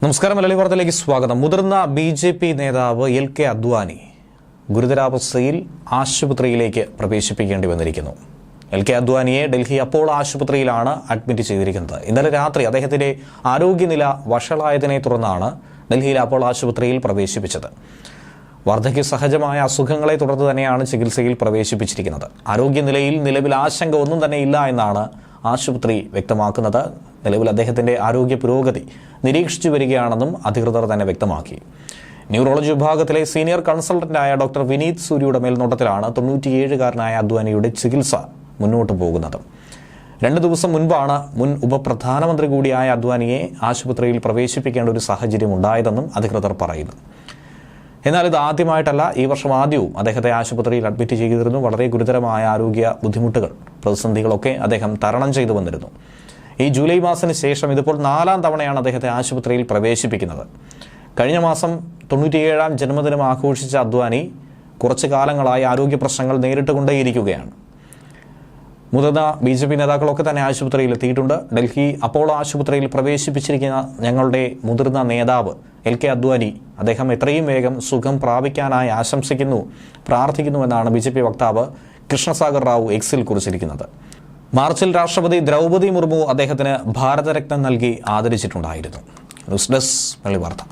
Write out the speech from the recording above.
നമസ്കാരം. മലയാളി വാർത്തയിലേക്ക് സ്വാഗതം. മുതിർന്ന ബി.ജെ.പി. നേതാവ് എൽ.കെ. അദ്വാനി ഗുരുതരാവസ്ഥയിൽ ആശുപത്രിയിലേക്ക് പ്രവേശിപ്പിക്കേണ്ടി വന്നിരിക്കുന്നു. എൽ.കെ. അദ്വാനിയെ ഡൽഹി അപ്പോളോ ആശുപത്രിയിലാണ് അഡ്മിറ്റ് ചെയ്തിരിക്കുന്നത്. ഇന്നലെ രാത്രി അദ്ദേഹത്തിന്റെ ആരോഗ്യനില വഷളായതിനെ തുടർന്നാണ് ഡൽഹിയിലെ അപ്പോളോ ആശുപത്രിയിൽ പ്രവേശിപ്പിച്ചത്. വാർദ്ധക്യ സഹജമായ അസുഖങ്ങളെ തുടർന്ന് തന്നെയാണ് ചികിത്സയിൽ പ്രവേശിപ്പിച്ചിരിക്കുന്നത്. ആരോഗ്യനിലയിൽ നിലവിൽ ആശങ്ക ഒന്നും തന്നെ ഇല്ല എന്നാണ് ആശുപത്രി വ്യക്തമാക്കുന്നത്. നിലവിൽ അദ്ദേഹത്തിന്റെ ആരോഗ്യ പുരോഗതി നിരീക്ഷിച്ചു വരികയാണെന്നും അധികൃതർ തന്നെ വ്യക്തമാക്കി. ന്യൂറോളജി വിഭാഗത്തിലെ സീനിയർ കൺസൾട്ടന്റായ ഡോക്ടർ വിനീത് സൂരിയുടെ മേൽനോട്ടത്തിലാണ് 97-കാരനായ അദ്വാനിയുടെ ചികിത്സ മുന്നോട്ട് പോകുന്നത്. 2 ദിവസം മുൻപാണ് മുൻ ഉപപ്രധാനമന്ത്രി കൂടിയായ അദ്വാനിയെ ആശുപത്രിയിൽ പ്രവേശിപ്പിക്കേണ്ട ഒരു സാഹചര്യം ഉണ്ടായതെന്നും അധികൃതർ പറയുന്നു. എന്നാൽ ഇത് ആദ്യമായിട്ടല്ല. ഈ വർഷം ആദ്യവും അദ്ദേഹത്തെ ആശുപത്രിയിൽ അഡ്മിറ്റ് ചെയ്തിരുന്നു. വളരെ ഗുരുതരമായ ആരോഗ്യ ബുദ്ധിമുട്ടുകൾ, പ്രതിസന്ധികളൊക്കെ അദ്ദേഹം തരണം ചെയ്തു വന്നിരുന്നു. ഈ ജൂലൈ മാസത്തിന് ശേഷം ഇതിപ്പോൾ 4ാം തവണയാണ് അദ്ദേഹത്തെ ആശുപത്രിയിൽ പ്രവേശിപ്പിക്കുന്നത്. കഴിഞ്ഞ മാസം 97ാം ജന്മദിനം ആഘോഷിച്ച അദ്വാനി കുറച്ചു കാലങ്ങളായി ആരോഗ്യ പ്രശ്നങ്ങൾ നേരിട്ടുകൊണ്ടേയിരിക്കുകയാണ്. മുതിർന്ന ബി.ജെ.പി. നേതാക്കളൊക്കെ തന്നെ ആശുപത്രിയിൽ എത്തിയിട്ടുണ്ട്. ഡൽഹി അപ്പോളോ ആശുപത്രിയിൽ പ്രവേശിപ്പിച്ചിരിക്കുന്ന ഞങ്ങളുടെ മുതിർന്ന നേതാവ് എൽ.കെ. അദ്വാനി, അദ്ദേഹം എത്രയും വേഗം സുഖം പ്രാപിക്കാനായി ആശംസിക്കുന്നു, പ്രാർത്ഥിക്കുന്നുവെന്നാണ് ബി.ജെ.പി. വക്താവ് കൃഷ്ണസാഗർ റാവു എക്സിൽ കുറിച്ചിരിക്കുന്നത്. മാർച്ചിൽ രാഷ്ട്രപതി ദ്രൗപദി മുർമു അദ്ദേഹത്തിന് ഭാരതരത്ന നൽകി ആദരിച്ചിട്ടുണ്ടായിരുന്നു. ന്യൂസ് ഡെസ്ക് മലയാളി വാർത്ത.